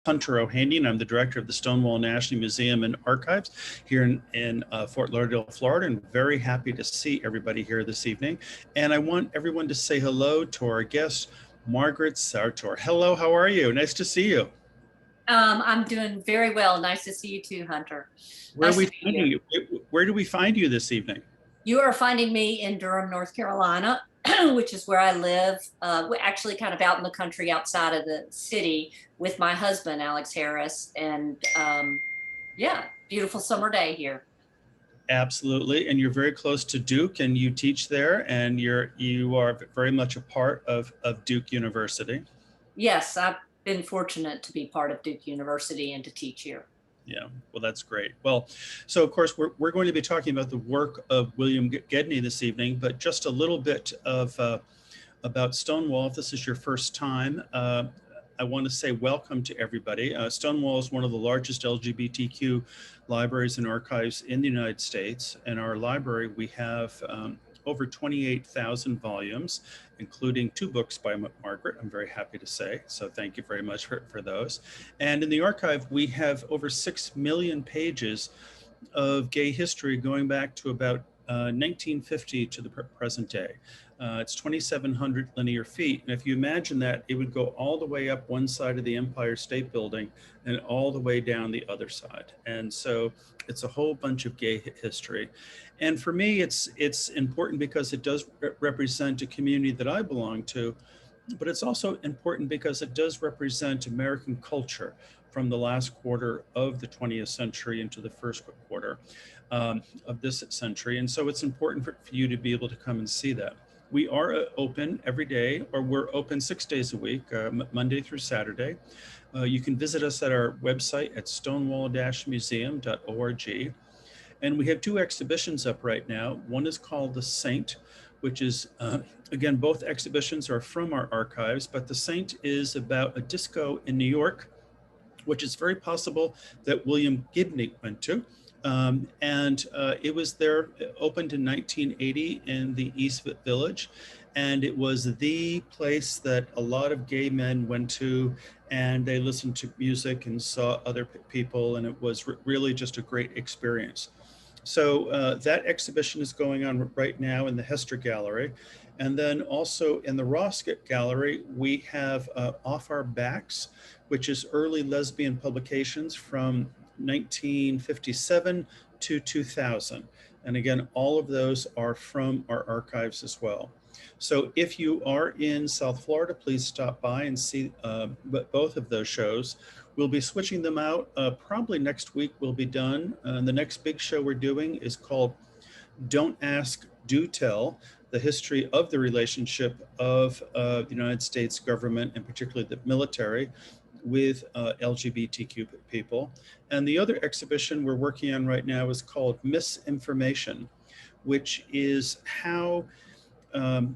Hunter O'Haney, and I'm the director of the Stonewall National Museum and Archives here in Fort Lauderdale, Florida, and very happy to see everybody here this evening. And I want everyone to say hello to our guest, Margaret Sartor. Hello, how are you? Nice to see you. I'm doing very well. Nice to see you too, Hunter. Where are Nice we to be finding here. you? Where do we find you this evening? You are finding me in Durham, North Carolina, which is where I live. We're actually kind of out in the country outside of the city with my husband, Alex Harris. And yeah, beautiful summer day here. Absolutely, and you're very close to Duke, and you teach there, and you are very much a part of Duke University. Yes, I've been fortunate to be part of Duke University and to teach here. Yeah, well, that's great. Well, so of course, we're going to be talking about the work of William Gedney this evening, but just a little bit of about Stonewall. If this is your first time, I want to say welcome to everybody. Stonewall is one of the largest LGBTQ libraries and archives in the United States. In our library, we have over 28,000 volumes, including 2 books by Margaret, I'm very happy to say. So thank you very much for those. And in the archive, we have over 6 million pages of gay history going back to about 1950 to the present day. It's 2,700 linear feet. And if you imagine that, it would go all the way up one side of the Empire State Building and all the way down the other side. And so it's a whole bunch of gay history. And for me, it's important because it does represent a community that I belong to, but it's also important because it does represent American culture from the last quarter of the 20th century into the first quarter of this century. And so it's important for you to be able to come and see that. We are open every day, or we're open 6 days a week, Monday through Saturday. You can visit us at our website at stonewall-museum.org. And we have 2 exhibitions up right now. One is called The Saint, which is, again, both exhibitions are from our archives, but The Saint is about a disco in New York, which is very possible that William Gedney went to. It was there, opened in 1980 in the East Village. And it was the place that a lot of gay men went to, and they listened to music and saw other people. And it was really just a great experience. So that exhibition is going on right now in the Hester Gallery. And then also in the Ross Gallery, we have Off Our Backs, which is early lesbian publications from 1957 to 2000. And again, all of those are from our archives as well. So if you are in South Florida, please stop by and see both of those shows. We'll be switching them out. Probably next week we'll be done. The next big show we're doing is called Don't Ask, Do Tell, the history of the relationship of the United States government, and particularly the military, with LGBTQ people. And the other exhibition we're working on right now is called Misinformation, which is how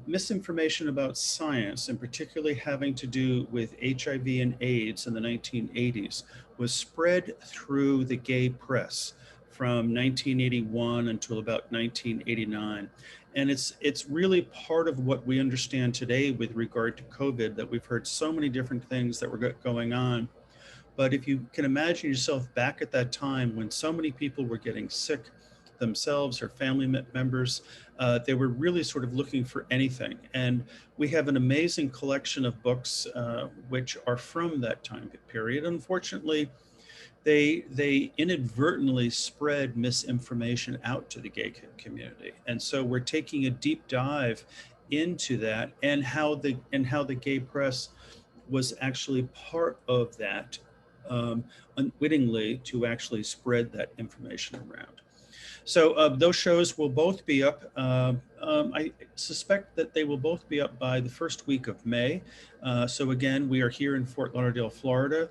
misinformation about science, and particularly having to do with HIV and AIDS in the 1980s, was spread through the gay press from 1981 until about 1989. And it's really part of what we understand today with regard to COVID, that we've heard so many different things that were going on. But if you can imagine yourself back at that time when so many people were getting sick themselves or family members, they were really sort of looking for anything. And we have an amazing collection of books which are from that time period. Unfortunately, they inadvertently spread misinformation out to the gay community. And so we're taking a deep dive into that, and how the gay press was actually part of that, unwittingly, to actually spread that information around. So those shows will both be up. I suspect that they will both be up by the first week of May. So again, we are here in Fort Lauderdale, Florida.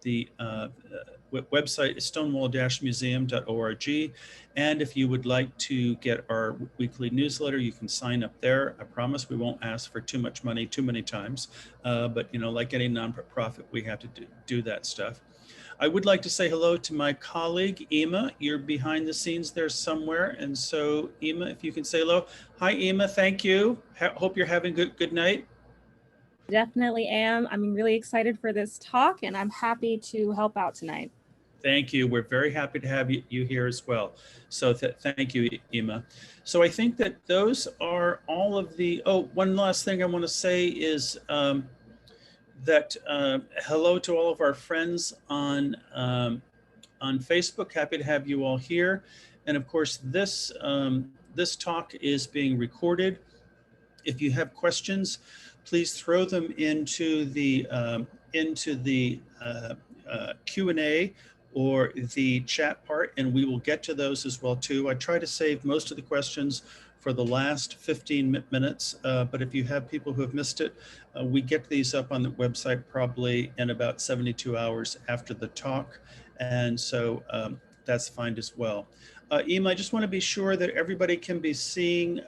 The website is stonewall-museum.org. And if you would like to get our weekly newsletter, you can sign up there. I promise we won't ask for too much money too many times. But like any nonprofit, we have to do that stuff. I would like to say hello to my colleague, Emma. You're behind the scenes there somewhere. And so, Emma, if you can say hello. Hi, Emma. Thank you. Hope you're having a good night. Definitely am. I'm really excited for this talk, and I'm happy to help out tonight. Thank you. We're very happy to have you here as well. So thank you, Ima. So I think that those are all of the, oh, one last thing I want to say is that hello to all of our friends on Facebook. Happy to have you all here. And of course, this talk is being recorded. If you have questions, please throw them into the Q&A or the chat part, and we will get to those as well too. I try to save most of the questions for the last 15 minutes, but if you have people who have missed it, we get these up on the website probably in about 72 hours after the talk, and so that's fine as well. Ima, I just want to be sure that everybody can be seeing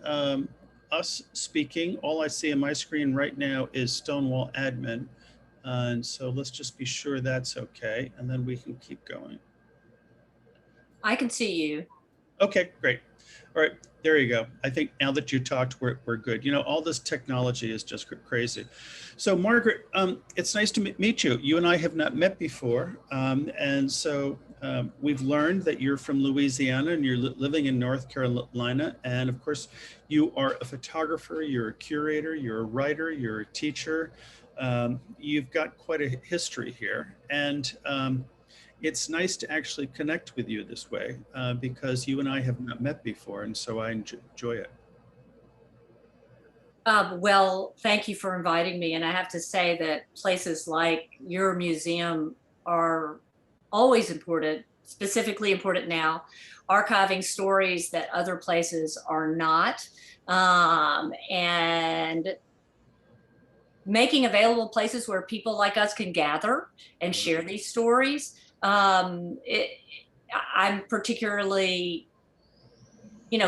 us speaking. All I see on my screen right now is Stonewall Admin. And so let's just be sure that's okay. And then we can keep going. I can see you. Okay, great. All right, there you go. I think now that you talked, we're good. You know, all this technology is just crazy. So Margaret, it's nice to meet you. You and I have not met before. And so we've learned that you're from Louisiana and you're living in North Carolina. And of course, you are a photographer, you're a curator, you're a writer, you're a teacher. You've got quite a history here. And it's nice to actually connect with you this way because you and I have not met before, and so I enjoy it. Well, thank you for inviting me. And I have to say that places like your museum are always important, specifically important now, archiving stories that other places are not, and making available places where people like us can gather and share these stories. I'm particularly,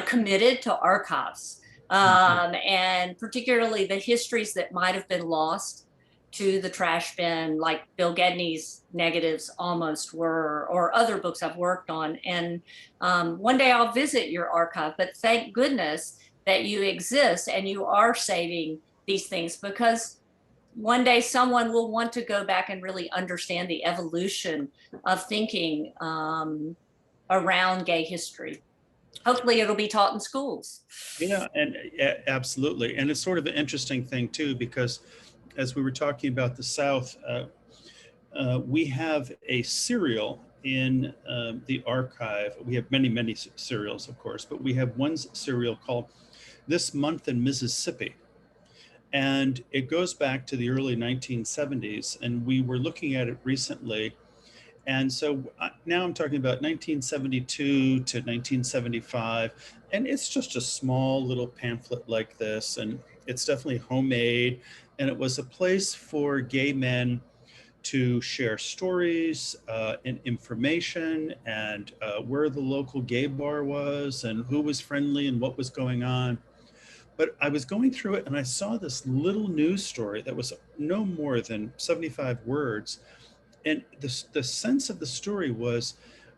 committed to archives, and particularly the histories that might have been lost to the trash bin, like Bill Gedney's negatives almost were, or other books I've worked on. And one day I'll visit your archive, but thank goodness that you exist and you are saving these things, because one day someone will want to go back and really understand the evolution of thinking around gay history. Hopefully it'll be taught in schools. Yeah, and absolutely. And it's sort of an interesting thing too, because as we were talking about the South, we have a serial in the archive. We have many, many serials, of course, but we have one serial called This Month in Mississippi. And it goes back to the early 1970s, and we were looking at it recently. And so now I'm talking about 1972 to 1975, and it's just a small little pamphlet like this, and it's definitely homemade. And it was a place for gay men to share stories and information, and where the local gay bar was, and who was friendly, and what was going on. But I was going through it and I saw this little news story that was no more than 75 words. And the sense of the story was,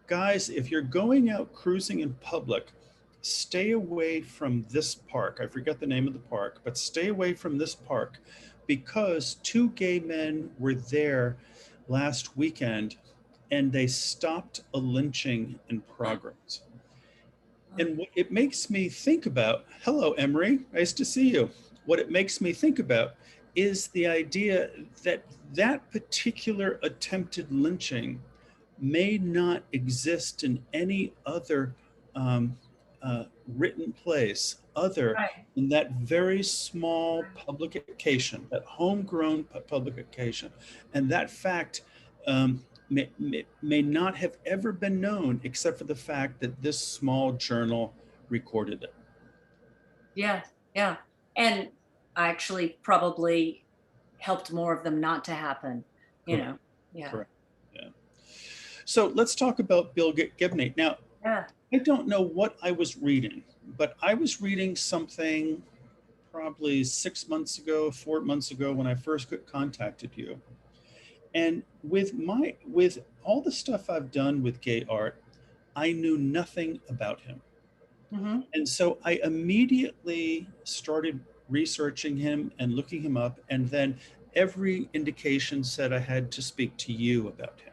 guys, if you're going out cruising in public, stay away from this park. I forget the name of the park, but stay away from this park because two gay men were there last weekend and they stopped a lynching in progress. And what it makes me think about, hello, Emery, nice to see you. What it makes me think about is the idea that that particular attempted lynching may not exist in any other written place other than that very small publication, that homegrown publication. And that fact may not have ever been known except for the fact that this small journal recorded it. Yeah, yeah. And actually probably helped more of them not to happen, Correct. Yeah. Correct. Yeah. So let's talk about Bill Gedney. Now, yeah. I don't know what I was reading, but I was reading something probably 6 months ago, 4 months ago when I first contacted you. And with all the stuff I've done with gay art, I knew nothing about him. Mm-hmm. And so I immediately started researching him and looking him up. And then every indication said I had to speak to you about him.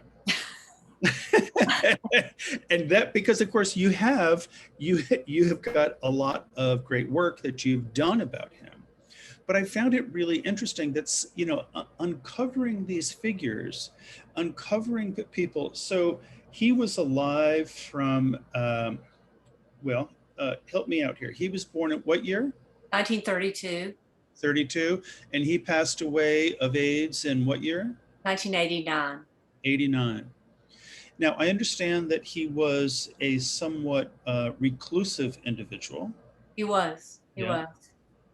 And that, because of course you have got a lot of great work that you've done about him. But I found it really interesting that's, uncovering these figures, uncovering people. So he was alive from, help me out here. He was born at what year? 1932. 32. And he passed away of AIDS in what year? 1989. 89. Now, I understand that he was a somewhat reclusive individual. He was.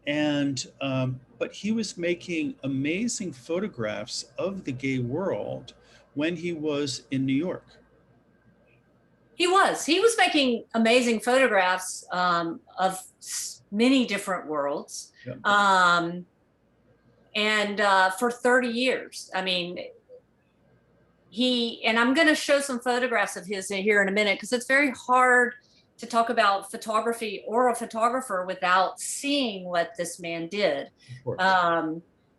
And, but he was making amazing photographs of the gay world when he was in New York. He was making amazing photographs of many different worlds. Yeah. And for 30 years, I mean, and I'm going to show some photographs of his here in a minute, because it's very hard to talk about photography or a photographer without seeing what this man did.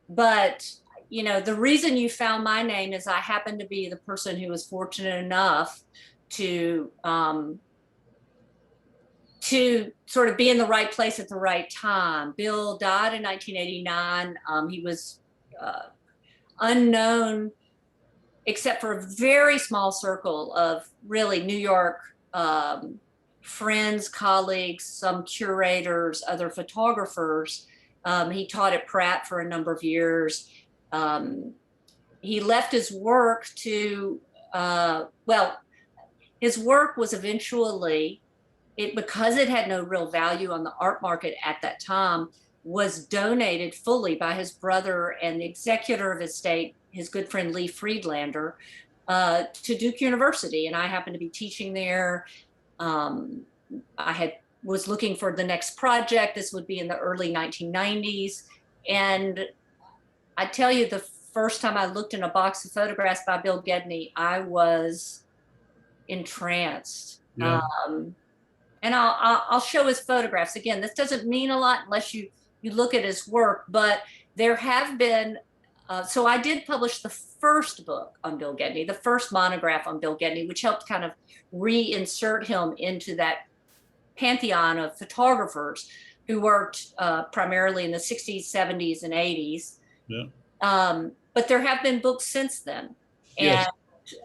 But, the reason you found my name is I happen to be the person who was fortunate enough to sort of be in the right place at the right time. Bill died in 1989. He was unknown, except for a very small circle of really New York friends, colleagues, some curators, other photographers. He taught at Pratt for a number of years. He left his work to, his work was eventually, because it had no real value on the art market at that time, was donated fully by his brother and the executor of his estate, his good friend Lee Friedlander, to Duke University. And I happened to be teaching there. Was looking for the next project. This would be in the early 1990s. And I tell you, the first time I looked in a box of photographs by Bill Gedney, I was entranced. Yeah. And I'll show his photographs. Again, this doesn't mean a lot unless you look at his work, but there have been, so I did publish the first book on Bill Gedney, the first monograph on Bill Gedney, which helped kind of reinsert him into that pantheon of photographers who worked primarily in the 60s, 70s, and 80s. Yeah. But there have been books since then. Yes.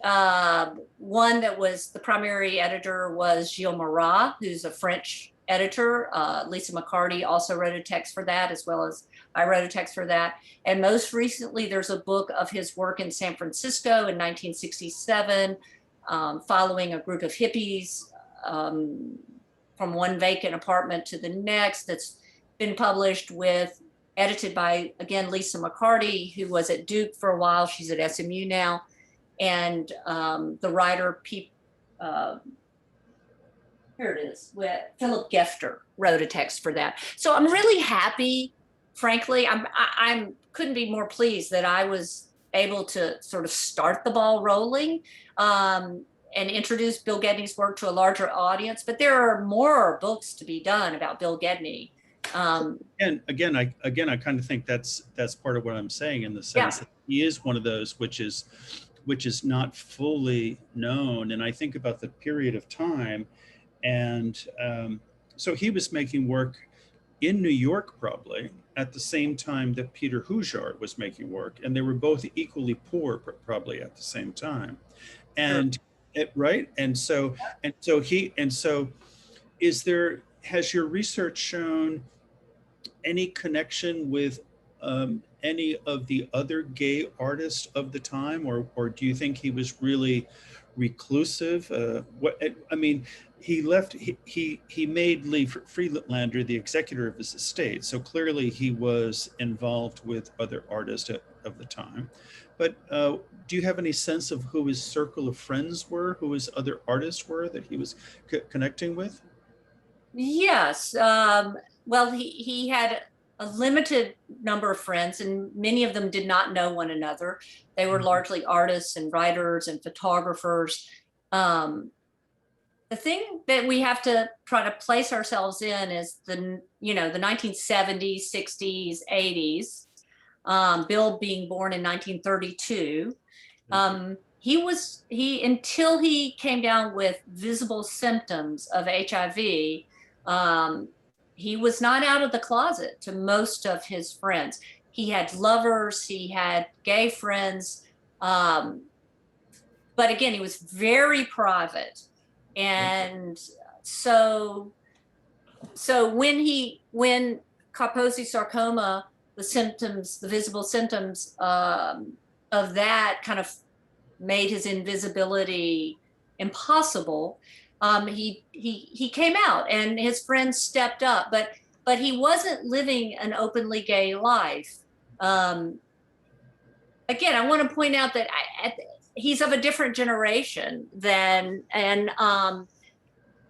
And one that was the primary editor was Gilles Marat, who's a French editor. Lisa McCarty also wrote a text for that, as well as I wrote a text for that. And most recently, there's a book of his work in San Francisco in 1967, following a group of hippies from one vacant apartment to the next, that's been published edited by, again, Lisa McCarty, who was at Duke for a while. She's at SMU now. And the writer, here it is, with Philip Gefter wrote a text for that. So I'm really happy, frankly. I couldn't be more pleased that I was able to sort of start the ball rolling and introduce Bill Gedney's work to a larger audience. But there are more books to be done about Bill Gedney. And again, I kind of think that's part of what I'm saying, in the sense that he is one of those which is not fully known. And I think about the period of time, and so he was making work in New York probably at the same time that Peter Hujar was making work, and they were both equally poor probably at the same time. And right, and so has your research shown any connection with any of the other gay artists of the time, or do you think he was really reclusive? He made Lee Friedlander the executor of his estate, so clearly he was involved with other artists of the time. But do you have any sense of who his circle of friends were, who his other artists were that he was connecting with? Yes. Well, he had a limited number of friends, and many of them did not know one another. They were largely artists and writers and photographers. The thing that we have to try to place ourselves in is the 1970s, 60s, 80s, Bill being born in 1932. Until he came down with visible symptoms of HIV, he was not out of the closet to most of his friends. He had lovers, he had gay friends, but again, he was very private. And so when Kaposi sarcoma, the visible symptoms of that kind of made his invisibility impossible, he came out and his friends stepped up, but he wasn't living an openly gay life. Again, I want to point out that he's of a different generation and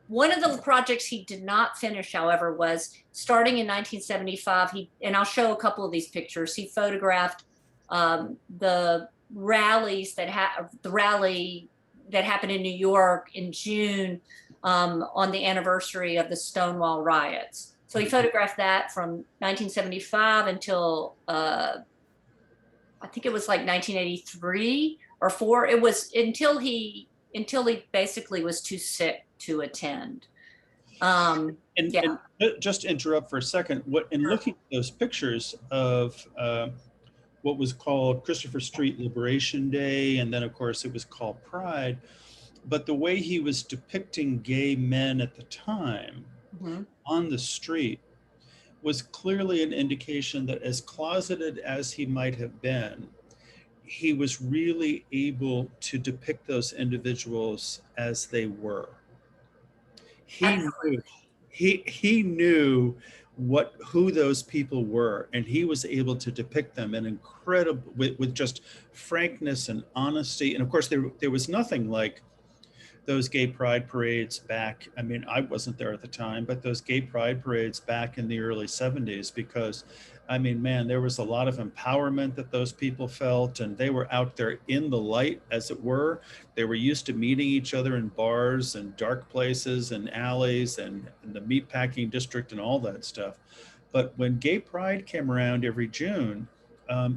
one of the projects he did not finish, however, was starting in 1975. And I'll show a couple of these pictures. He photographed the rally that happened in New York in June on the anniversary of the Stonewall riots. So he photographed that from 1975 until I think it was like 1983 or 4. It was until he basically was too sick to attend. And just to interrupt for a second, looking at those pictures of what was called Christopher Street Liberation Day, and then of course it was called Pride, but the way he was depicting gay men at the time on the street was clearly an indication that as closeted as he might have been, he was really able to depict those individuals as they were. He knew who those people were, and he was able to depict them in incredible with just frankness and honesty. And of course, there was nothing like those gay pride parades back. I mean, I wasn't there at the time, but those gay pride parades back in the early 70s, because I mean, man, there was a lot of empowerment that those people felt, and they were out there in the light, as it were. They were used to meeting each other in bars and dark places and alleys and the meatpacking district and all that stuff. But when gay pride came around every June,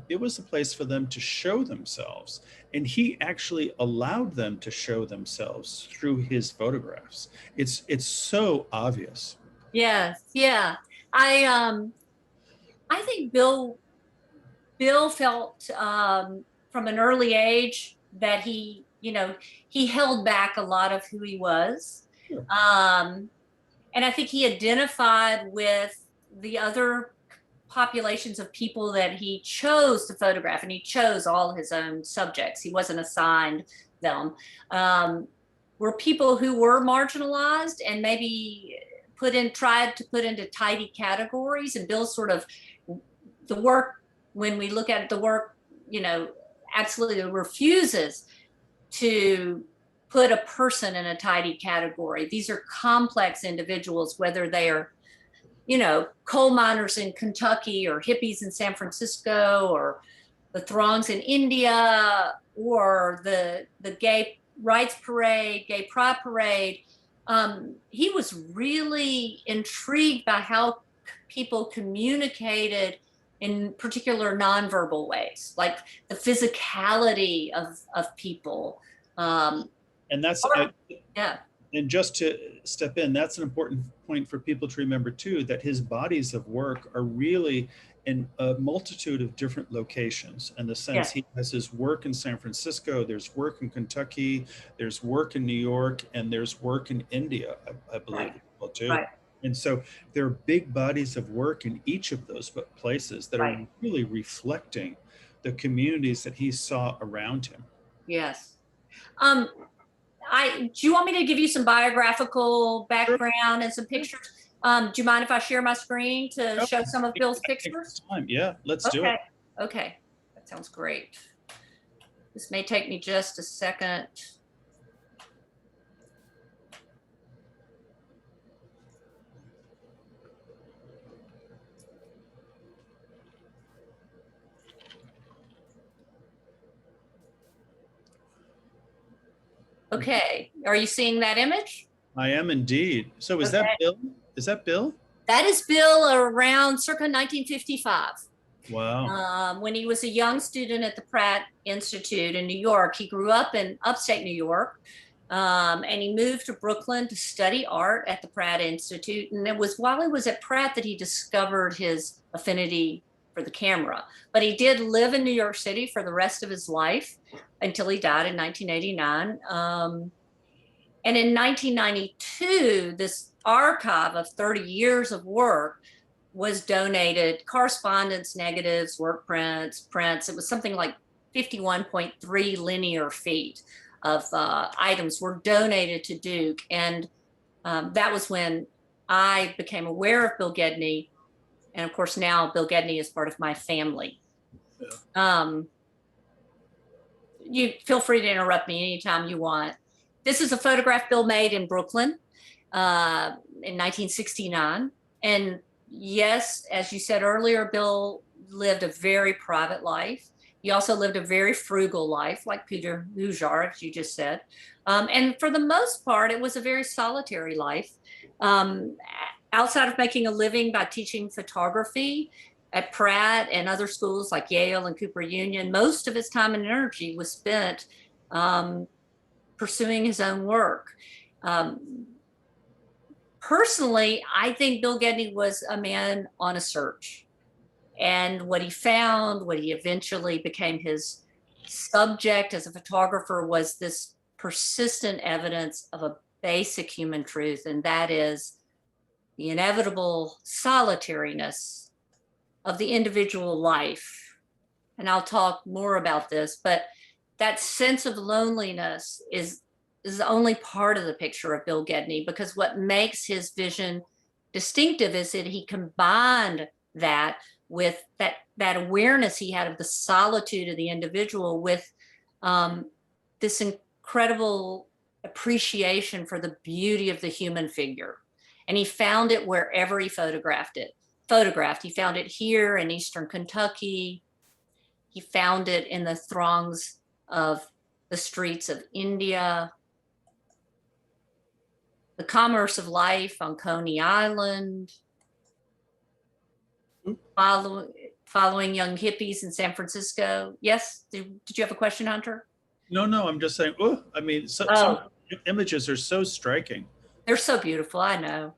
it was a place for them to show themselves. And he actually allowed them to show themselves through his photographs. It's so obvious. Yes, yeah. I think Bill felt from an early age that he held back a lot of who he was. Sure. And I think he identified with the other populations of people that he chose to photograph, and he chose all his own subjects. He wasn't assigned them. Were people who were marginalized and maybe tried to put into tidy categories. And Bill sort of, the work, when we look at the work, absolutely refuses to put a person in a tidy category. These are complex individuals, whether they are, coal miners in Kentucky or hippies in San Francisco or the throngs in India or the gay rights parade, gay pride parade. He was really intrigued by how people communicated in particular nonverbal ways, like the physicality of people. And that's, and just to step in, that's an important point for people to remember too, that his bodies of work are really in a multitude of different locations, in the sense he has his work in San Francisco, there's work in Kentucky, there's work in New York, and there's work in India, I believe, well too. Right. And so there are big bodies of work in each of those places that are really reflecting the communities that he saw around him. Yes. Do you want me to give you some biographical background and some pictures? Do you mind if I share my screen to show some of Bill's pictures? Yeah, let's do it. Okay, that sounds great. This may take me just a second. Okay, are you seeing that image? I am indeed. So is that Bill? Is that Bill? That is Bill around circa 1955. Wow. When he was a young student at the Pratt Institute in New York, he grew up in upstate New York, and he moved to Brooklyn to study art at the Pratt Institute. And it was while he was at Pratt that he discovered his affinity for the camera. But he did live in New York City for the rest of his life until he died in 1989. And in 1992, this archive of 30 years of work was donated, correspondence, negatives, work prints. It was something like 51.3 linear feet of items were donated to Duke. And that was when I became aware of Bill Gedney. And of course, now Bill Gedney is part of my family. Yeah. You feel free to interrupt me anytime you want. This is a photograph Bill made in Brooklyn in 1969. And yes, as you said earlier, Bill lived a very private life. He also lived a very frugal life, like Peter Hujar, as you just said. And for the most part, it was a very solitary life. Outside of making a living by teaching photography at Pratt and other schools like Yale and Cooper Union, most of his time and energy was spent pursuing his own work. Personally, I think Bill Gedney was a man on a search. And what he found, what he eventually became his subject as a photographer, was this persistent evidence of a basic human truth, and that is the inevitable solitariness of the individual life. And I'll talk more about this, but that sense of loneliness is only part of the picture of Bill Gedney, because what makes his vision distinctive is that he combined that with that awareness he had of the solitude of the individual with this incredible appreciation for the beauty of the human figure. And he found it wherever he photographed. He found it here in Eastern Kentucky. He found it in the throngs of the streets of India, the commerce of life on Coney Island, following young hippies in San Francisco. Yes, did you have a question, Hunter? No, I'm just saying, oh, I mean, some images are so striking. They're so beautiful, I know.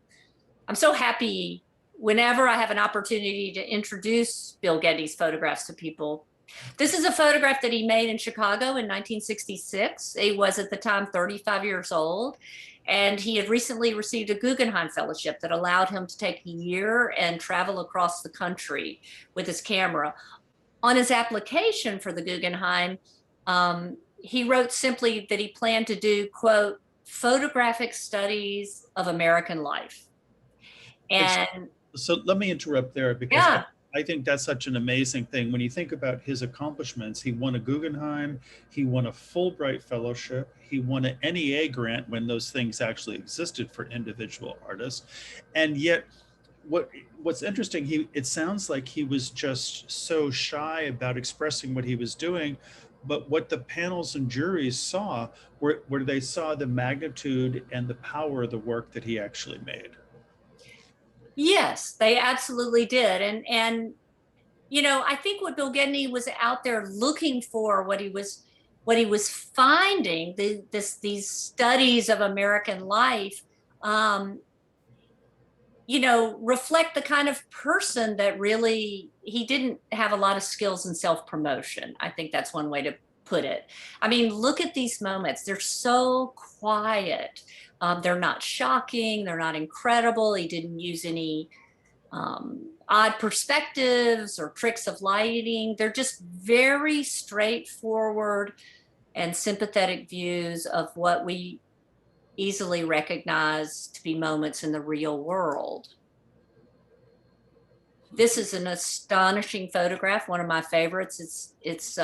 I'm so happy whenever I have an opportunity to introduce Bill Gedney's photographs to people. This is a photograph that he made in Chicago in 1966. He was at the time 35 years old, and he had recently received a Guggenheim Fellowship that allowed him to take a year and travel across the country with his camera. On his application for the Guggenheim, he wrote simply that he planned to do, quote, photographic studies of American life. And so let me interrupt there, because I think that's such an amazing thing. When you think about his accomplishments, he won a Guggenheim, he won a Fulbright Fellowship, he won an NEA grant when those things actually existed for individual artists. And yet, what's interesting, it sounds like he was just so shy about expressing what he was doing, but what the panels and juries saw, where they saw the magnitude and the power of the work that he actually made. Yes, they absolutely did. And you know, I think what Bill Gedney was out there looking for, what he was finding, these studies of American life, you know, reflect the kind of person that really, he didn't have a lot of skills in self-promotion. I think that's one way to put it. I mean, look at these moments. They're so quiet. They're not shocking. They're not incredible. He didn't use any odd perspectives or tricks of lighting. They're just very straightforward and sympathetic views of what we easily recognize to be moments in the real world. This is an astonishing photograph, one of my favorites. It's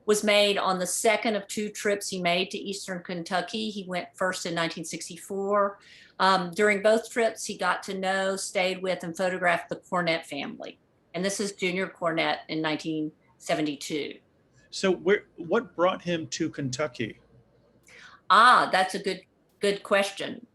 was made on the second of two trips he made to Eastern Kentucky. He went first in 1964. During both trips, he got to know, stayed with, and photographed the Cornett family. And this is Junior Cornett in 1972. So what brought him to Kentucky? That's a good question.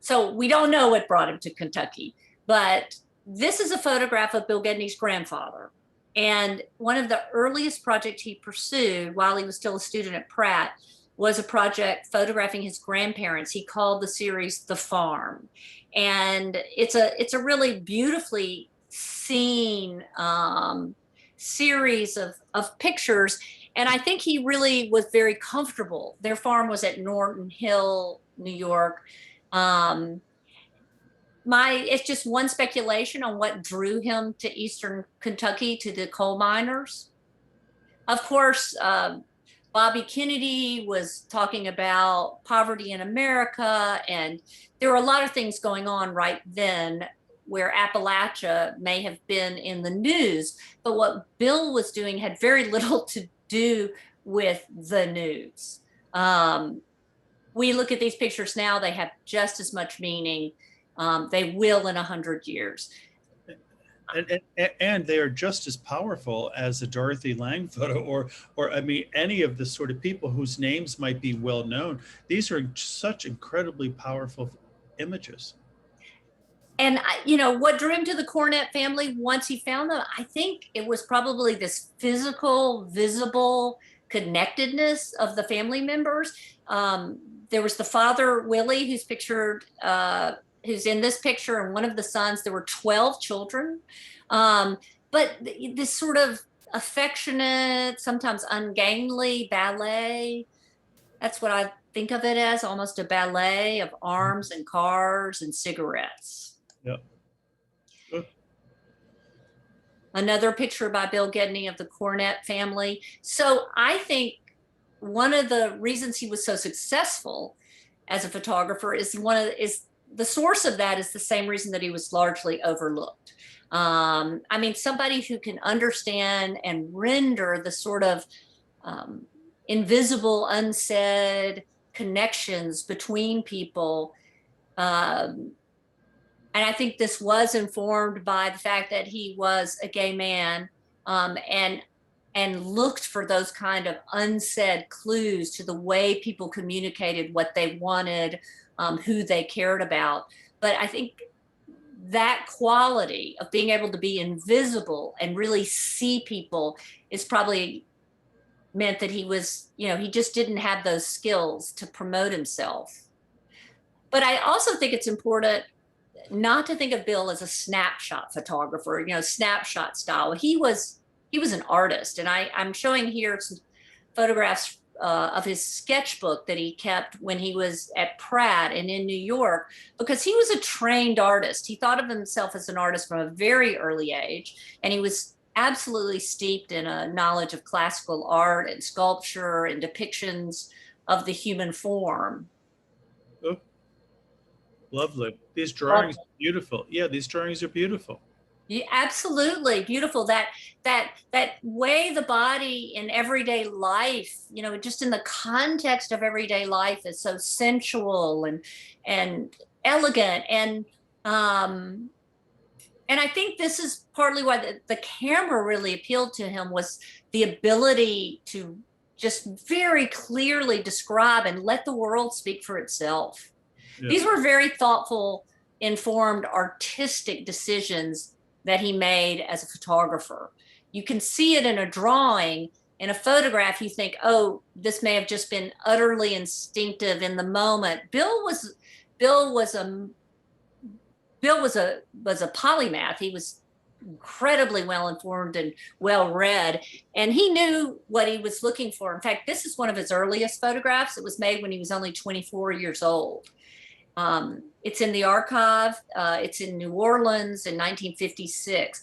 So we don't know what brought him to Kentucky, but this is a photograph of Bill Gedney's grandfather. And one of the earliest projects he pursued while he was still a student at Pratt was a project photographing his grandparents. He called the series The Farm. And it's a really beautifully seen series of pictures. And I think he really was very comfortable. Their farm was at Norton Hill, New York. It's just one speculation on what drew him to Eastern Kentucky, to the coal miners. Of course, Bobby Kennedy was talking about poverty in America, and there were a lot of things going on right then where Appalachia may have been in the news, but what Bill was doing had very little to do with the news. We look at these pictures now, they have just as much meaning. They will in 100 years. And they are just as powerful as a Dorothy Lang photo, or I mean, any of the sort of people whose names might be well known. These are such incredibly powerful images. And you know what drew him to the Cornett family once he found them? I think it was probably this physical, visible connectedness of the family members. There was the father, Willie, who's pictured, who's in this picture, and one of the sons. There were 12 children, but this sort of affectionate, sometimes ungainly ballet. That's what I think of it as, almost a ballet of arms and cars and cigarettes. Yep. Another picture by Bill Gedney of the Cornett family. So I think one of the reasons he was so successful as a photographer is the source of that is the same reason that he was largely overlooked. I mean, somebody who can understand and render the sort of invisible, unsaid connections between people. And I think this was informed by the fact that he was a gay man, and looked for those kind of unsaid clues to the way people communicated what they wanted, who they cared about. But I think that quality of being able to be invisible and really see people is probably meant that he was, you know, he just didn't have those skills to promote himself. But I also think it's important not to think of Bill as a snapshot photographer, you know, snapshot style. He was an artist, and I'm showing here some photographs of his sketchbook that he kept when he was at Pratt and in New York, because he was a trained artist. He thought of himself as an artist from a very early age, and he was absolutely steeped in a knowledge of classical art and sculpture and depictions of the human form. Oh, lovely. These drawings are beautiful. Yeah, these drawings are beautiful. Yeah, absolutely beautiful. That way the body in everyday life, you know, just in the context of everyday life, is so sensual and elegant, and I think this is partly why the camera really appealed to him, was the ability to just very clearly describe and let the world speak for itself. Yeah. These were very thoughtful, informed, artistic decisions that he made as a photographer. You can see it in a drawing. In a photograph, you think, oh, this may have just been utterly instinctive in the moment. Bill was a polymath. He was incredibly well informed and well read, and he knew what he was looking for. In fact, this is one of his earliest photographs. It was made when he was only 24 years old. It's in the archive. It's in New Orleans in 1956.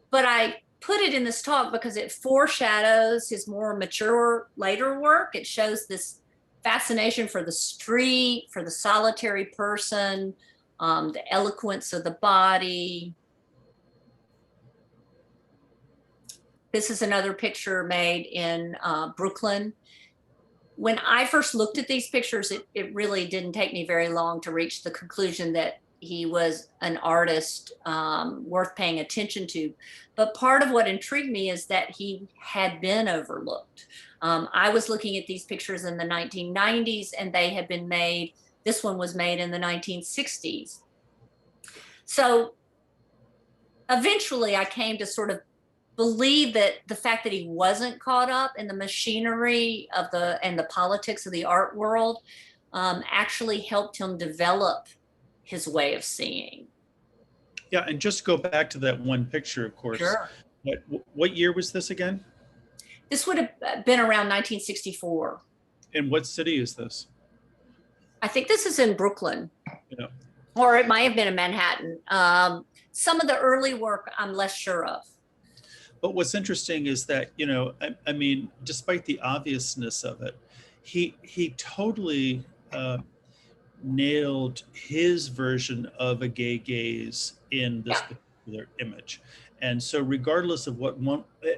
But I put it in this talk because it foreshadows his more mature later work. It shows this fascination for the street, for the solitary person, the eloquence of the body. This is another picture made in Brooklyn. When I first looked at these pictures, it really didn't take me very long to reach the conclusion that he was an artist worth paying attention to. But part of what intrigued me is that he had been overlooked. I was looking at these pictures in the 1990s, and they had been made, this one was made in the 1960s. So eventually I came to sort of believe that the fact that he wasn't caught up in the machinery of and the politics of the art world actually helped him develop his way of seeing. Yeah, and just go back to that one picture, of course. Sure. What year was this again? This would have been around 1964. And what city is this? I think this is in Brooklyn. Yeah. Or it might have been in Manhattan. Some of the early work I'm less sure of. But what's interesting is that, you know, I mean, despite the obviousness of it, he totally nailed his version of a gay gaze in this particular image. And so regardless of what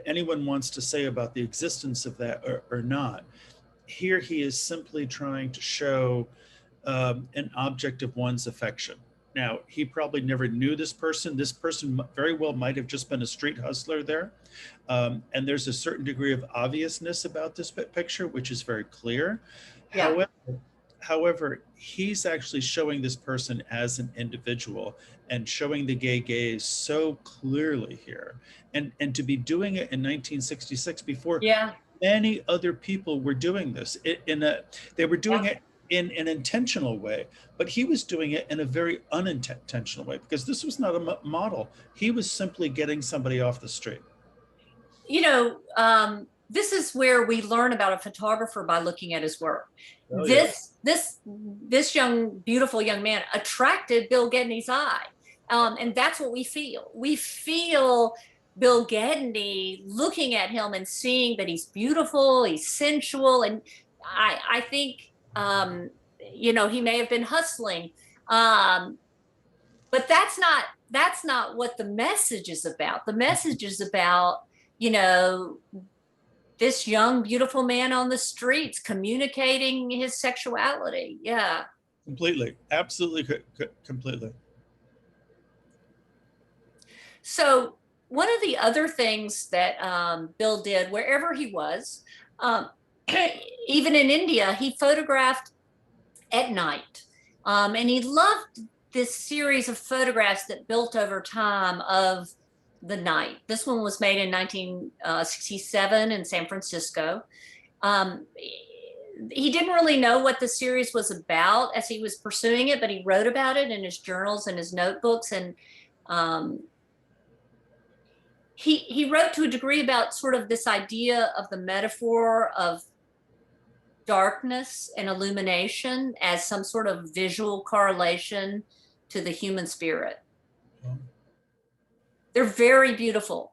anyone wants to say about the existence of that or not, here he is simply trying to show an object of one's affection. Now, he probably never knew this person. This person very well might have just been a street hustler there. And there's a certain degree of obviousness about this picture, which is very clear. Yeah. However, he's actually showing this person as an individual and showing the gay gaze so clearly here. And to be doing it in 1966 before many other people were doing this. They were doing it in an intentional way, but he was doing it in a very unintentional way because this was not a model. He was simply getting somebody off the street. You know, this is where we learn about a photographer by looking at his work. Oh, this young, beautiful young man attracted Bill Gedney's eye. And that's what we feel. We feel Bill Gedney looking at him and seeing that he's beautiful, he's sensual. And I think, you know, he may have been hustling, but that's not what the message is about. The message is about, you know, this young, beautiful man on the streets communicating his sexuality. Yeah. Completely. Absolutely. Completely. So one of the other things that Bill did wherever he was, even in India, he photographed at night. And he loved this series of photographs that built over time of the night. This one was made in 1967 in San Francisco. He didn't really know what the series was about as he was pursuing it, but he wrote about it in his journals and his notebooks. And he wrote to a degree about sort of this idea of the metaphor of darkness and illumination as some sort of visual correlation to the human spirit. They're very beautiful.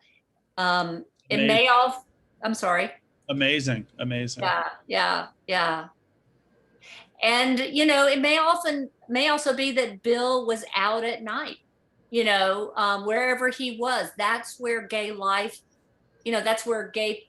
It may all, I'm sorry. Amazing, amazing. Yeah. And, you know, it may also be that Bill was out at night, you know, wherever he was. That's where gay life, you know, that's where gay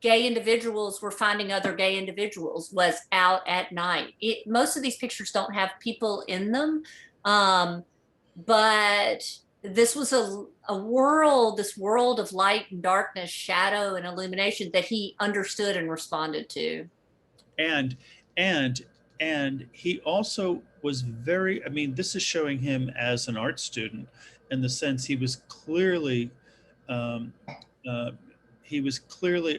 individuals were finding other gay individuals, was out at night. Most of these pictures don't have people in them, but this was this world of light and darkness, shadow and illumination that he understood and responded to. And he also was very, I mean, this is showing him as an art student in the sense he was clearly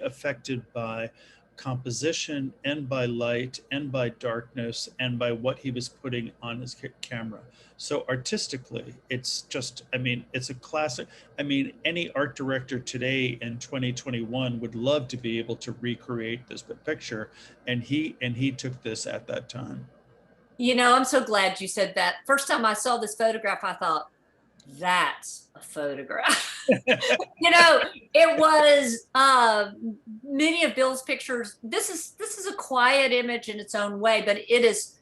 affected by composition and by light and by darkness and by what he was putting on his camera. So artistically, it's just, I mean, it's a classic. I mean, any art director today in 2021 would love to be able to recreate this picture. And he took this at that time. You know, I'm so glad you said that. First time I saw this photograph, I thought, that's a photograph. You know, it was many of Bill's pictures. This is a quiet image in its own way, but it is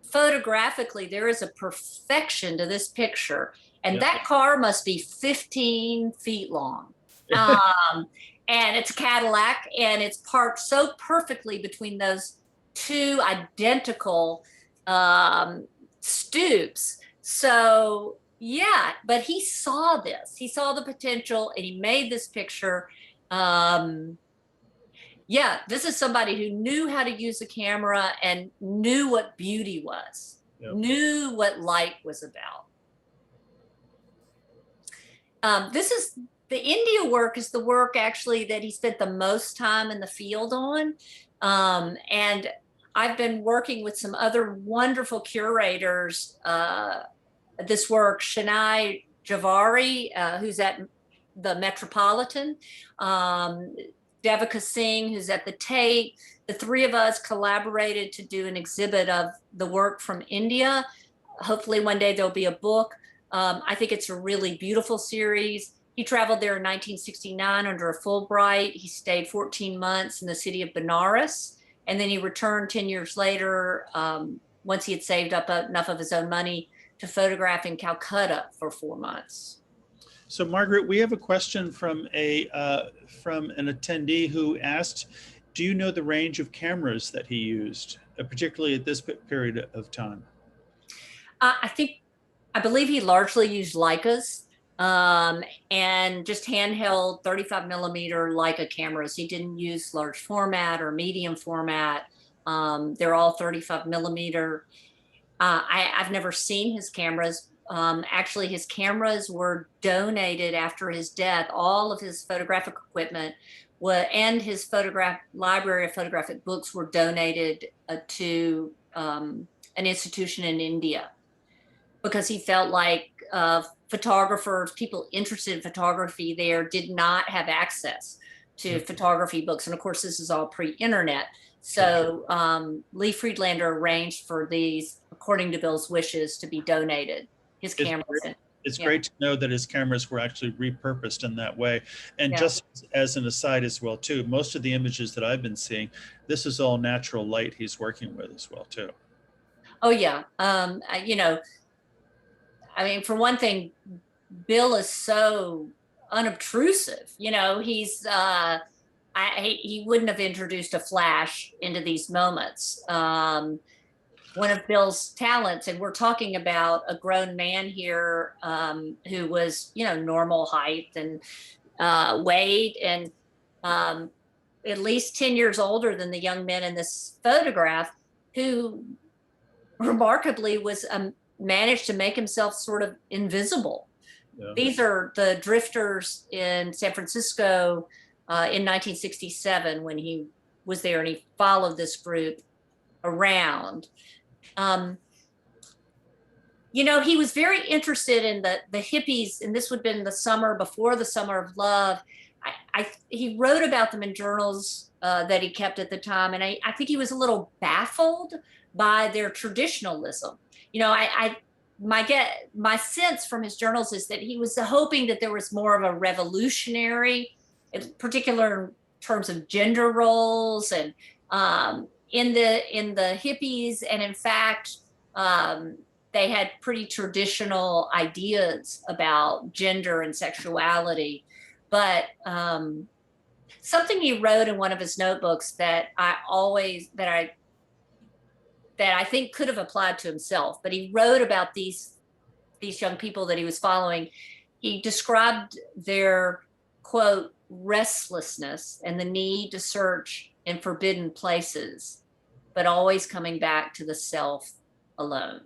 photographically, there is a perfection to this picture. And that car must be 15 feet long. And it's a Cadillac, and it's parked so perfectly between those two identical stoops. So yeah, but he saw this. He saw the potential, and he made this picture. Yeah, this is somebody who knew how to use a camera and knew what beauty was, knew what light was about. This is the India work is the work actually that he spent the most time in the field on. And I've been working with some other wonderful curators. This work, Shania Javari, who's at the Metropolitan, Devika Singh, who's at the Tate. The three of us collaborated to do an exhibit of the work from India. Hopefully one day there'll be a book. I think it's a really beautiful series. He traveled there in 1969 under a Fulbright. He stayed 14 months in the city of Benares, and then he returned 10 years later, once he had saved up enough of his own money to photograph in Calcutta for 4 months. So Margaret, we have a question from an attendee who asked, do you know the range of cameras that he used, particularly at this period of time? I believe he largely used Leicas and just handheld 35 millimeter Leica cameras. He didn't use large format or medium format. They're all 35 millimeter. I've never seen his cameras. Actually, his cameras were donated after his death. All of his photographic equipment and his library of photographic books were donated to an institution in India, because he felt like photographers, people interested in photography there, did not have access to photography books. And of course, this is all pre-internet. So Lee Friedlander arranged for these, according to Bill's wishes, to be donated, his cameras. It's great to know that his cameras were actually repurposed in that way. And just as an aside as well, too, most of the images that I've been seeing, this is all natural light he's working with as well, too. Oh, yeah. You know, I mean, for one thing, Bill is so unobtrusive. You know, he wouldn't have introduced a flash into these moments. One of Bill's talents, and we're talking about a grown man here who was, you know, normal height and weight, and at least 10 years older than the young men in this photograph, who remarkably was managed to make himself sort of invisible. Yeah. These are the drifters in San Francisco in 1967 when he was there, and he followed this group around. You know, he was very interested in the hippies, and this would have been the summer before the Summer of Love. He wrote about them in journals that he kept at the time, and I think he was a little baffled by their traditionalism. You know, my sense from his journals is that he was hoping that there was more of a revolutionary, in particular in terms of gender roles, and in the hippies, and in fact, they had pretty traditional ideas about gender and sexuality. But something he wrote in one of his notebooks that I think could have applied to himself, but he wrote about these young people that he was following. He described their, quote, restlessness and the need to search in forbidden places, but always coming back to the self alone.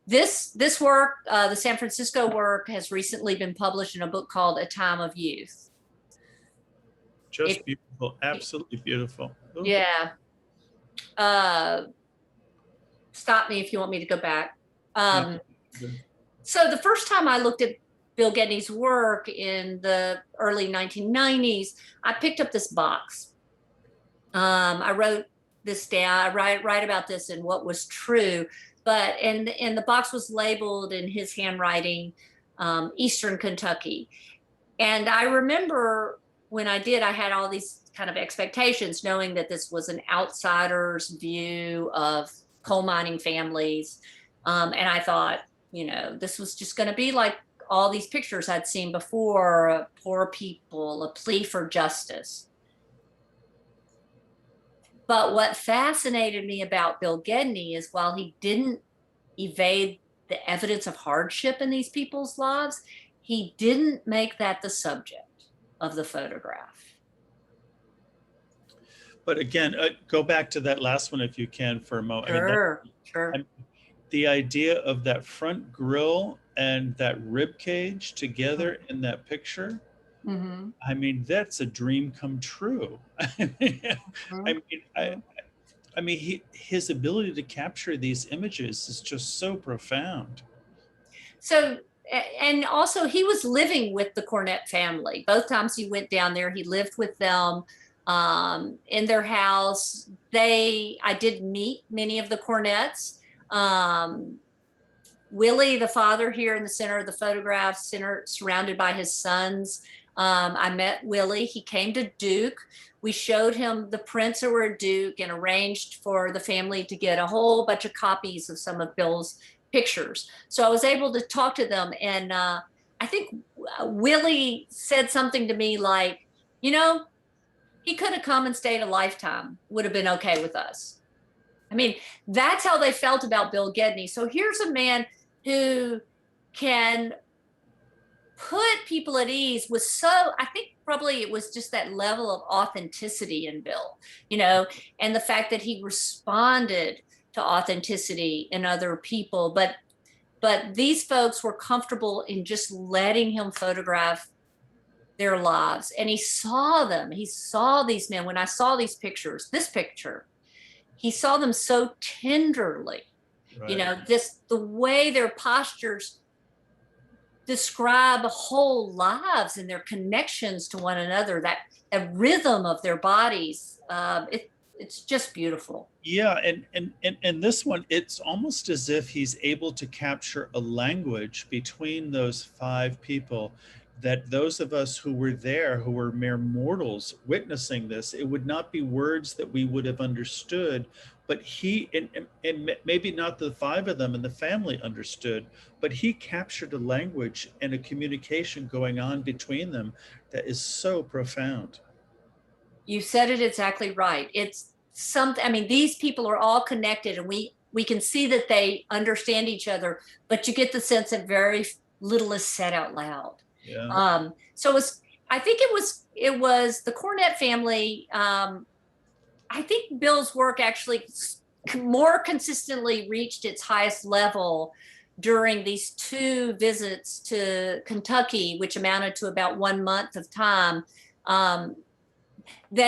This work, the San Francisco work, has recently been published in a book called A Time of Youth. Just beautiful, absolutely beautiful. Ooh. Yeah. Stop me if you want me to go back. So the first time I looked at Bill Gedney's work in the early 1990s, I picked up this box. I wrote this down. I write about this in What Was True, but and the box was labeled in his handwriting, Eastern Kentucky. And I remember when I did, I had all these kind of expectations, knowing that this was an outsider's view of coal mining families. And I thought, you know, this was just going to be like all these pictures I'd seen before, poor people, a plea for justice. But what fascinated me about Bill Gedney is, while he didn't evade the evidence of hardship in these people's lives, he didn't make that the subject of the photograph. But again, go back to that last one if you can for a moment. Sure, the idea of that front grille and that rib cage together in that picture. Mm-hmm. I mean, that's a dream come true. I mean, I mean, I, I mean, his ability to capture these images is just so profound. So, and also he was living with the Cornett family. Both times he went down there, he lived with them in their house. I did meet many of the Cornetts. Willie, the father, here in the center of the photograph, surrounded by his sons. I met Willie. He came to Duke. We showed him the prints that were at Duke and arranged for the family to get a whole bunch of copies of some of Bill's pictures. So I was able to talk to them. And I think Willie said something to me like, you know, he could have come and stayed a lifetime, would have been okay with us. I mean, that's how they felt about Bill Gedney. So here's a man who can put people at ease with I think probably it was just that level of authenticity in Bill, you know, and the fact that he responded to authenticity in other people. But these folks were comfortable in just letting him photograph their lives. And he saw them. He saw these men. When I saw these pictures, this picture, he saw them so tenderly. Right. You know, the way their postures describe whole lives and their connections to one another, that rhythm of their bodies. It's just beautiful. Yeah, and this one, it's almost as if he's able to capture a language between those five people, that those of us who were there, who were mere mortals witnessing this, it would not be words that we would have understood, but he, and maybe not the five of them and the family understood, but he captured a language and a communication going on between them that is so profound. You said it exactly right. It's something, I mean, these people are all connected, and we can see that they understand each other, but you get the sense that very little is said out loud. Yeah. So I think it was the Cornett family. I think Bill's work actually more consistently reached its highest level during these 2 visits to Kentucky, which amounted to about 1 month of time, than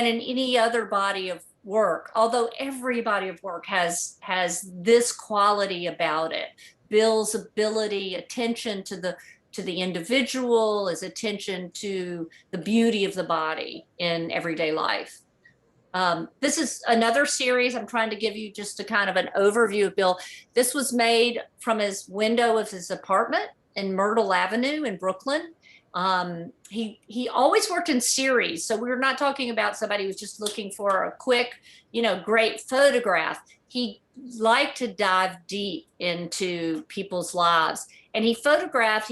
in any other body of work. Although every body of work has this quality about it. Bill's ability, attention to the individual, his attention to the beauty of the body in everyday life. This is another series. I'm trying to give you just a kind of an overview of Bill. This was made from his window of his apartment in Myrtle Avenue in Brooklyn. He always worked in series. So we're not talking about somebody who's just looking for a quick, you know, great photograph. He liked to dive deep into people's lives. And he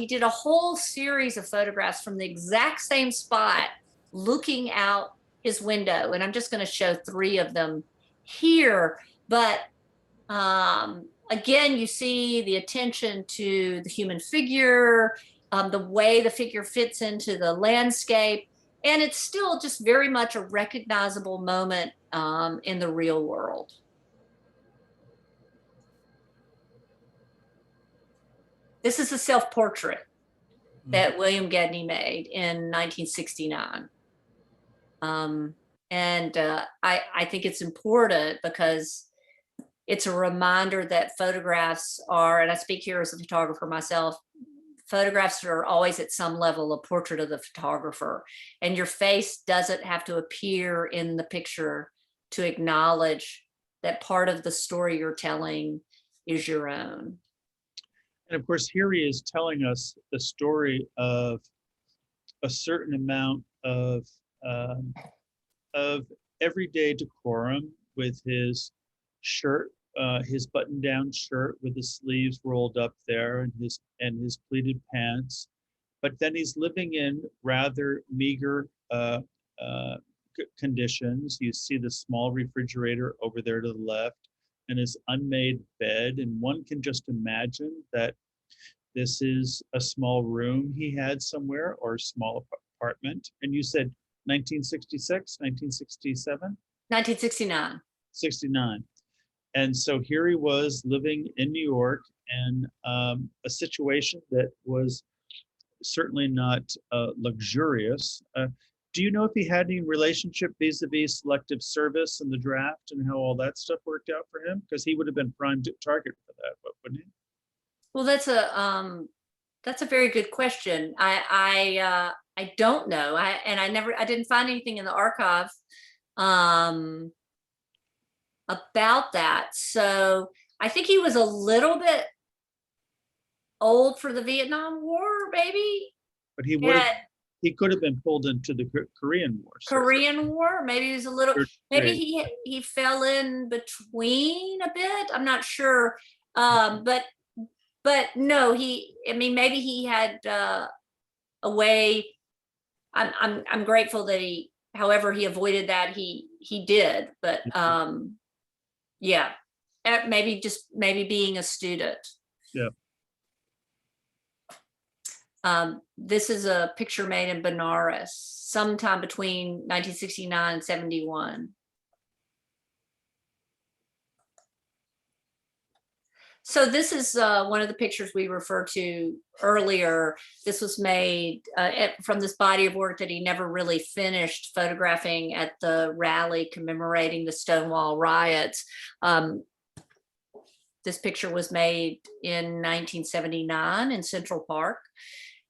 did a whole series of photographs from the exact same spot, looking out his window. And I'm just going to show 3 of them here. But again, you see the attention to the human figure, the way the figure fits into the landscape. And it's still just very much a recognizable moment in the real world. This is a self-portrait that William Gedney made in 1969. I think it's important because it's a reminder that photographs are, and I speak here as a photographer myself, photographs are always at some level a portrait of the photographer, and your face doesn't have to appear in the picture to acknowledge that part of the story you're telling is your own. And of course, here he is telling us the story of a certain amount of everyday decorum, with his shirt, his button-down shirt with the sleeves rolled up there, and his pleated pants. But then he's living in rather meager conditions. You see the small refrigerator over there to the left, and his unmade bed. And one can just imagine that this is a small room he had somewhere, or a small apartment. And you said 1966, 1967? 1969. 69. And so here he was living in New York, and a situation that was certainly not luxurious. Do you know if he had any relationship vis-a-vis selective service and the draft and how all that stuff worked out for him? Because he would have been prime target for that, wouldn't he? Well, that's a very good question. I don't know. I didn't find anything in the archive about that. So I think he was a little bit old for the Vietnam War, maybe. But he would have, he could have been pulled into the Korean War. Korean War, maybe he was a little, maybe he fell in between a bit. I'm not sure. But no, I mean, maybe he had a way. I'm grateful that however he avoided that, he did. But yeah, maybe being a student. Yeah. This is a picture made in Benares sometime between 1969 and 71. So this is one of the pictures we referred to earlier. This was made from this body of work that he never really finished photographing at the rally commemorating the Stonewall riots. This picture was made in 1979 in Central Park.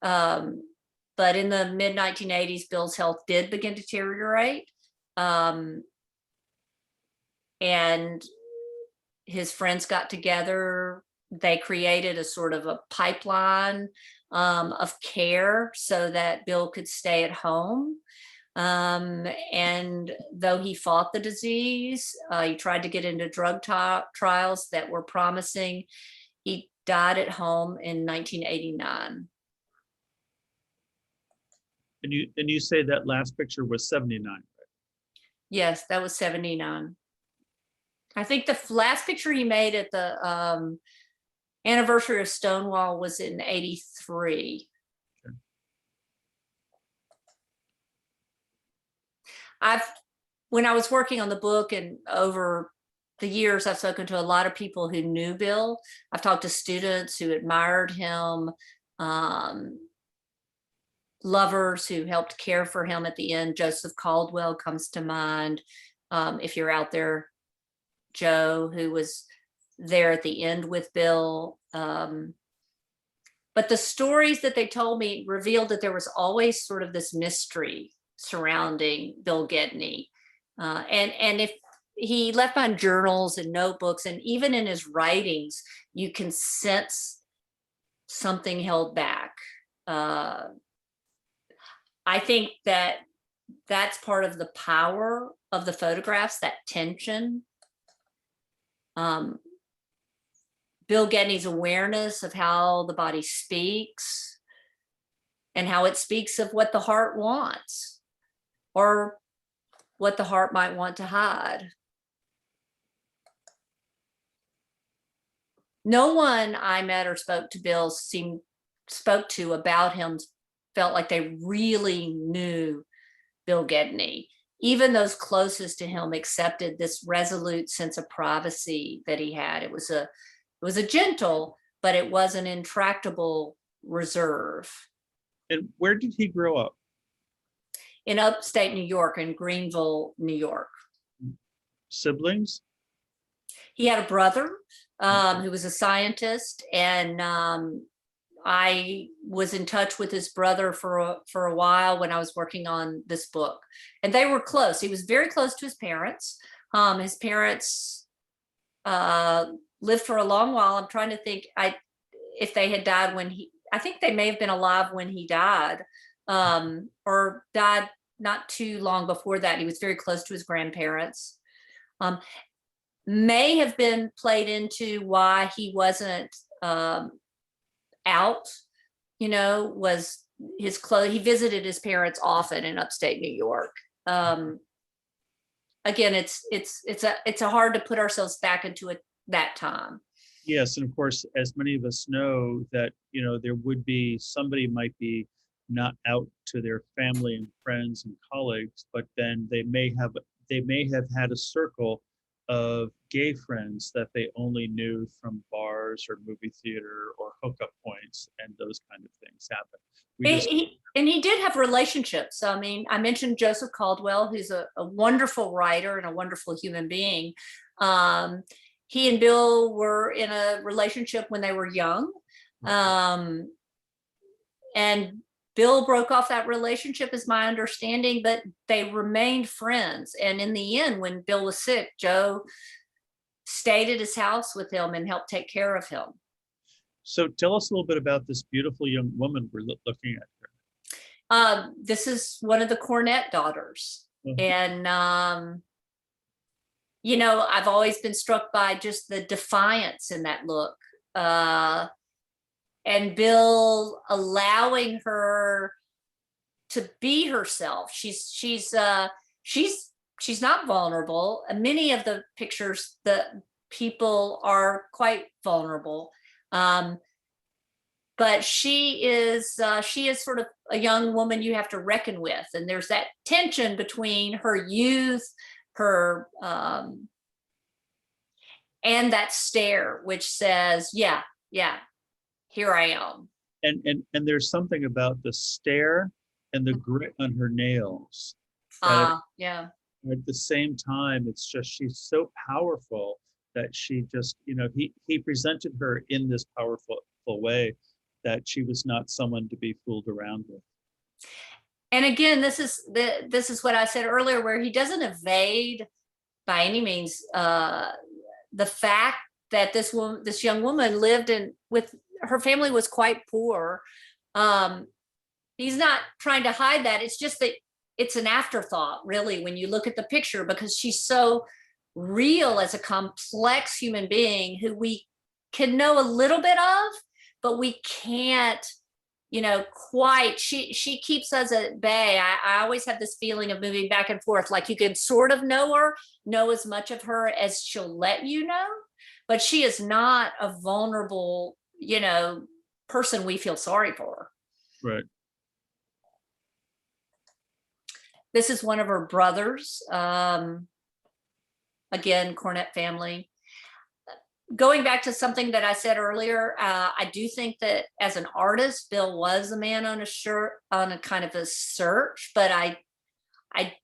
But in the mid 1980s, Bill's health did begin to deteriorate. And his friends got together. They created a sort of a pipeline of care so that Bill could stay at home. And though he fought the disease, he tried to get into drug trials that were promising. He died at home in 1989. And you say that last picture was 79, right? Yes, that was 79. I think the last picture he made at the anniversary of Stonewall was in 83. Okay. When I was working on the book and over the years, I've spoken to a lot of people who knew Bill. I've talked to students who admired him, lovers who helped care for him at the end. Joseph Caldwell comes to mind. If you're out there, Joe, who was there at the end with Bill. But the stories that they told me revealed that there was always sort of this mystery surrounding Bill Gedney. And if he left behind journals and notebooks, and even in his writings, you can sense something held back. I think that's part of the power of the photographs, that tension. Bill Gedney's awareness of how the body speaks and how it speaks of what the heart wants or what the heart might want to hide. No one I met or spoke to about him felt like they really knew Bill Gedney. Even those closest to him accepted this resolute sense of privacy that he had. It was a gentle, but it was an intractable reserve. And where did he grow up? In upstate New York, in Greenville, New York. Siblings? He had a brother who was a scientist, and I was in touch with his brother for a while when I was working on this book, and they were close. He was very close to his parents. His parents lived for a long while. I'm trying to think if they had died I think they may have been alive when he died, or died not too long before that. He was very close to his grandparents. May have been played into why he wasn't out, was his clothes. He visited his parents often in upstate New York. Again, it's a hard to put ourselves back into that time. Yes, and of course, as many of us know, that there would be somebody might be not out to their family and friends and colleagues, but then they may have had a circle of gay friends that they only knew from bars or movie theater or hookup points, and those kind of things happen. And he did have relationships. I mean, I mentioned Joseph Caldwell, who's a wonderful writer and a wonderful human being. He and Bill were in a relationship when they were young. And Bill broke off that relationship, is my understanding, but they remained friends. And in the end, when Bill was sick, Joe stayed at his house with him and helped take care of him. So tell us a little bit about this beautiful young woman we're looking at here. This is one of the Cornett daughters. And, you know, I've always been struck by just the defiance in that look. And Bill allowing her to be herself. She's not vulnerable. And many of the pictures, the people are quite vulnerable. But she is sort of a young woman you have to reckon with. And there's that tension between her youth, her, and that stare, which says, yeah, here I am. And there's something about the stare and the grit on her nails. Yeah. At the same time, it's just, she's so powerful that she just, you know, he presented her in this powerful way that she was not someone to be fooled around with. And again, this is what I said earlier, where he doesn't evade by any means the fact that this young woman lived with her family was quite poor. He's not trying to hide that. It's just that it's an afterthought, really, when you look at the picture, because she's so real as a complex human being who we can know a little bit of, but we can't, you know, quite. She keeps us at bay. I always have this feeling of moving back and forth, like you can sort of know her, know as much of her as she'll let you know, but she is not a vulnerable, you know, person we feel sorry for. Right. This is one of her brothers. Again, Cornett family. Going back to something that I said earlier, I do think that as an artist, Bill was a man on a kind of a search, but I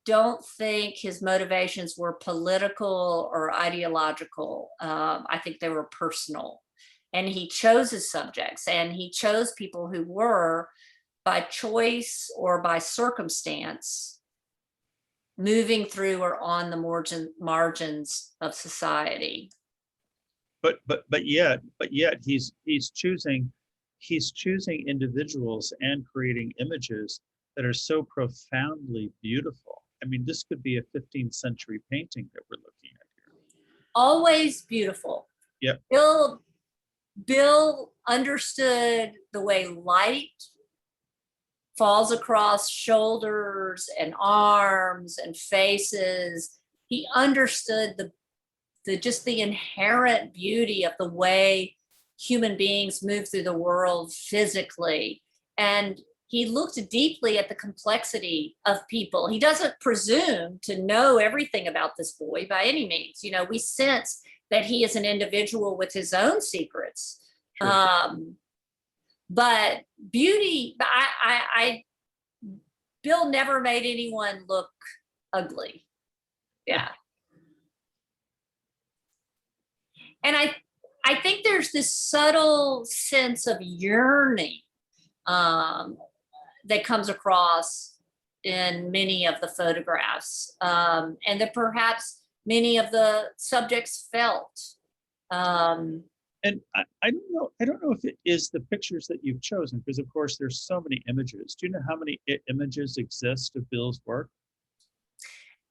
don't think his motivations were political or ideological. I think they were personal. And he chose his subjects, and he chose people who were, by choice or by circumstance, moving through or on the margins of society. But yet he's choosing individuals and creating images that are so profoundly beautiful. I mean, this could be a 15th century painting that we're looking at here. Always beautiful. Yeah. Bill understood the way light falls across shoulders and arms and faces. He understood just the inherent beauty of the way human beings move through the world physically. And he looked deeply at the complexity of people. He doesn't presume to know everything about this boy by any means. You know, we sense that he is an individual with his own secrets. Sure. But beauty, Bill never made anyone look ugly. Yeah. And I think there's this subtle sense of yearning that comes across in many of the photographs, and that perhaps many of the subjects felt. And I don't know if it is the pictures that you've chosen, because of course there's so many images. Do you know how many images exist of Bill's work?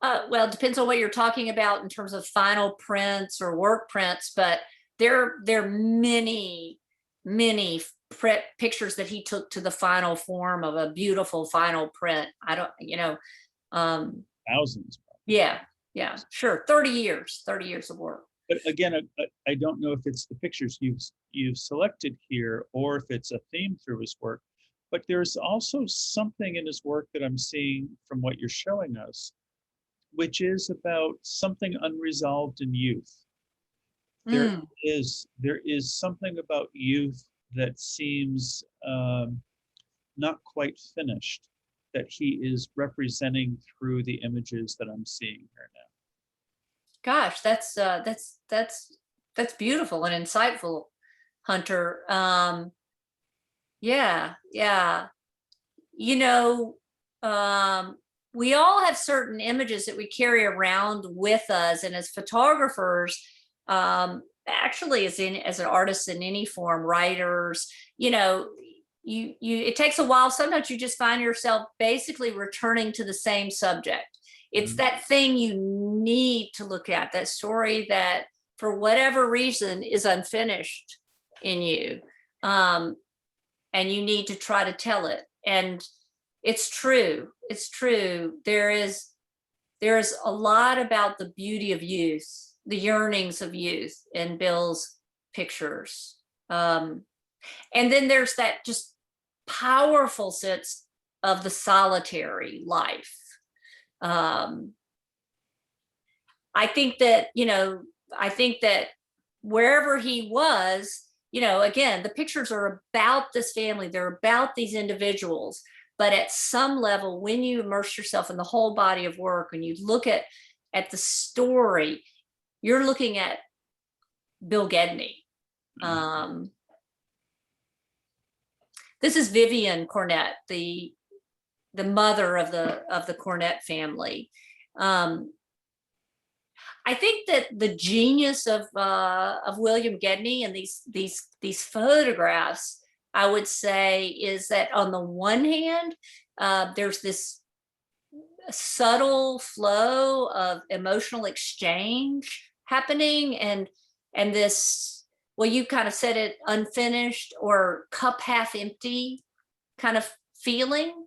Well, it depends on what you're talking about in terms of final prints or work prints, but there are many pictures that he took to the final form of a beautiful final print. I don't, you know, thousands. Yeah, sure. 30 years of work. But again, I don't know if it's the pictures you've selected here or if it's a theme through his work, but there's also something in his work that I'm seeing from what you're showing us which is about something unresolved in youth. Mm. There is something about youth that seems not quite finished, that he is representing through the images that I'm seeing here now. Gosh, that's beautiful and insightful, Hunter. Yeah, yeah. You know, we all have certain images that we carry around with us, and as photographers, actually as an artist in any form, writers, you know, you it takes a while. Sometimes you just find yourself basically returning to the same subject. It's that thing you need to look at, that story that for whatever reason is unfinished in you. And you need to try to tell it. And it's true. It's true. There is a lot about the beauty of youth, the yearnings of youth in Bill's pictures. And then there's that just powerful sense of the solitary life. I think that, wherever he was, again, the pictures are about this family, they're about these individuals. But at some level, when you immerse yourself in the whole body of work and you look at the story, you're looking at Bill Gedney. This is Vivian Cornett, the mother of the Cornett family. I think that the genius of William Gedney and these photographs, I would say, is that on the one hand, there's this subtle flow of emotional exchange happening, and this, well, you kind of said it, unfinished or cup half empty kind of feeling.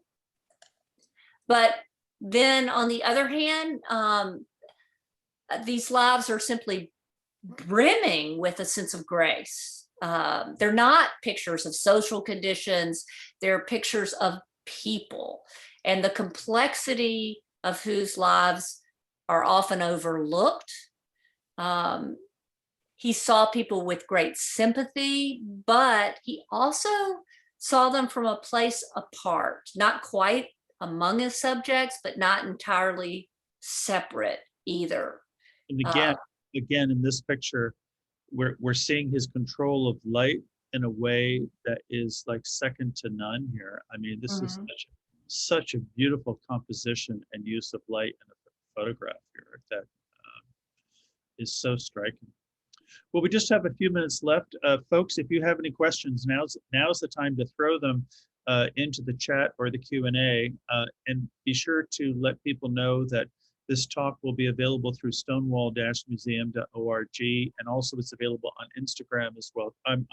But then on the other hand, these lives are simply brimming with a sense of grace. They're not pictures of social conditions, they're pictures of people and the complexity of whose lives are often overlooked. He saw people with great sympathy, but he also saw them from a place apart, not quite among his subjects, but not entirely separate either. And again, in this picture, we're seeing his control of light in a way that is like second to none here. I mean, this is such a beautiful composition and use of light in a photograph here that is so striking. Well, we just have a few minutes left. Folks, if you have any questions, now's the time to throw them into the chat or the Q&A, and be sure to let people know that this talk will be available through stonewall-museum.org, and also it's available on Instagram as well, on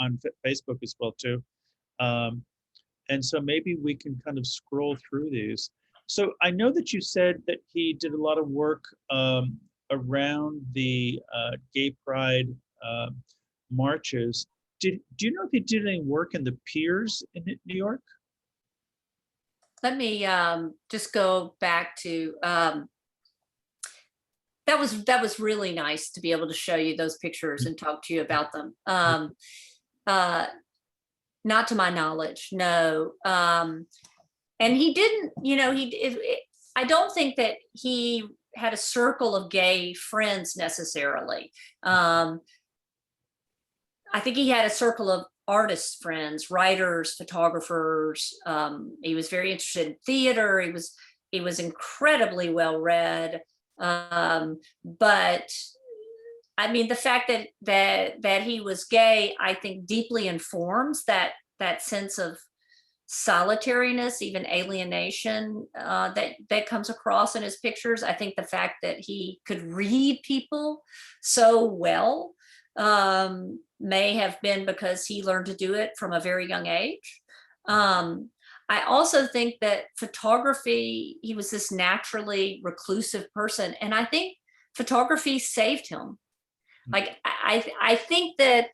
Facebook as well too. And so maybe we can kind of scroll through these. So I know that you said that he did a lot of work around the gay pride marches. Do you know if he did any work in the piers in New York? Let me just go back to, that was really nice to be able to show you those pictures and talk to you about them. Not to my knowledge, no. And he didn't, I don't think that he had a circle of gay friends necessarily. I think he had a circle of artist friends, writers, photographers. He was very interested in theater. He was incredibly well read. But I mean, the fact that he was gay, I think, deeply informs that sense of solitariness, even alienation, that comes across in his pictures. I think the fact that he could read people so well may have been because he learned to do it from a very young age. I also think that photography, he was this naturally reclusive person, and I think photography saved him. Like, I think that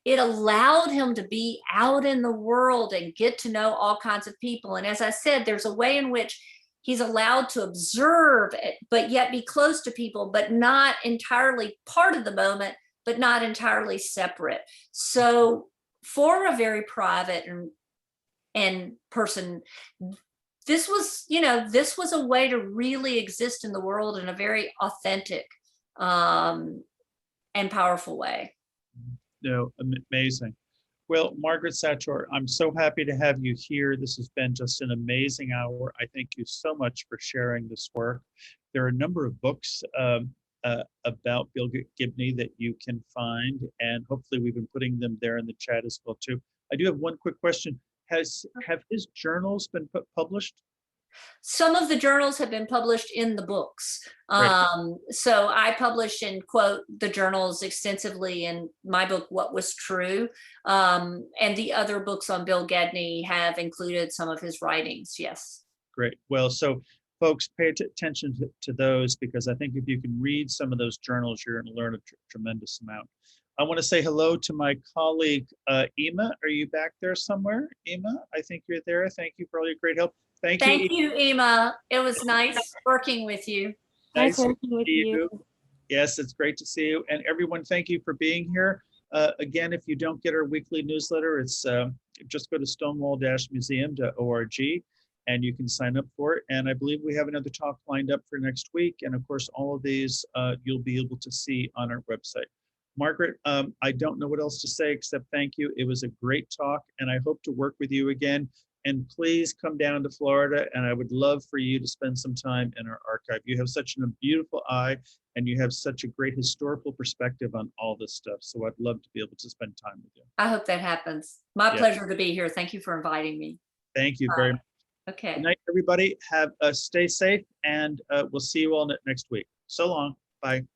it allowed him to be out in the world and get to know all kinds of people. And as I said, there's a way in which he's allowed to observe it, but yet be close to people, but not entirely part of the moment, but not entirely separate. So for a very private and person, this was, this was a way to really exist in the world in a very authentic and powerful way. No, amazing. Well, Margaret Sartor, I'm so happy to have you here. This has been just an amazing hour. I thank you so much for sharing this work. There are a number of books about Bill Gedney that you can find, and hopefully we've been putting them there in the chat as well too. I do have one quick question. Have his journals been published? Some of the journals have been published in the books. So I publish and quote the journals extensively in my book, What Was True. And the other books on Bill Gedney have included some of his writings, yes. Great. Well, so folks, pay attention to those, because I think if you can read some of those journals, you're going to learn a tremendous amount. I want to say hello to my colleague, Ema. Are you back there somewhere? Ema, I think you're there. Thank you for all your great help. Thank you, Ema. It was nice working with you. Nice working with you. Yes, it's great to see you. And everyone, thank you for being here. Again, if you don't get our weekly newsletter, it's just go to stonewall-museum.org and you can sign up for it. And I believe we have another talk lined up for next week. And of course, all of these you'll be able to see on our website. Margaret, I don't know what else to say except thank you. It was a great talk, and I hope to work with you again. And please come down to Florida, and I would love for you to spend some time in our archive. You have such a beautiful eye, and you have such a great historical perspective on all this stuff. So I'd love to be able to spend time with you. I hope that happens. My pleasure to be here. Thank you for inviting me. Thank you very much. Okay. Good night, everybody. Stay safe, and we'll see you all next week. So long. Bye.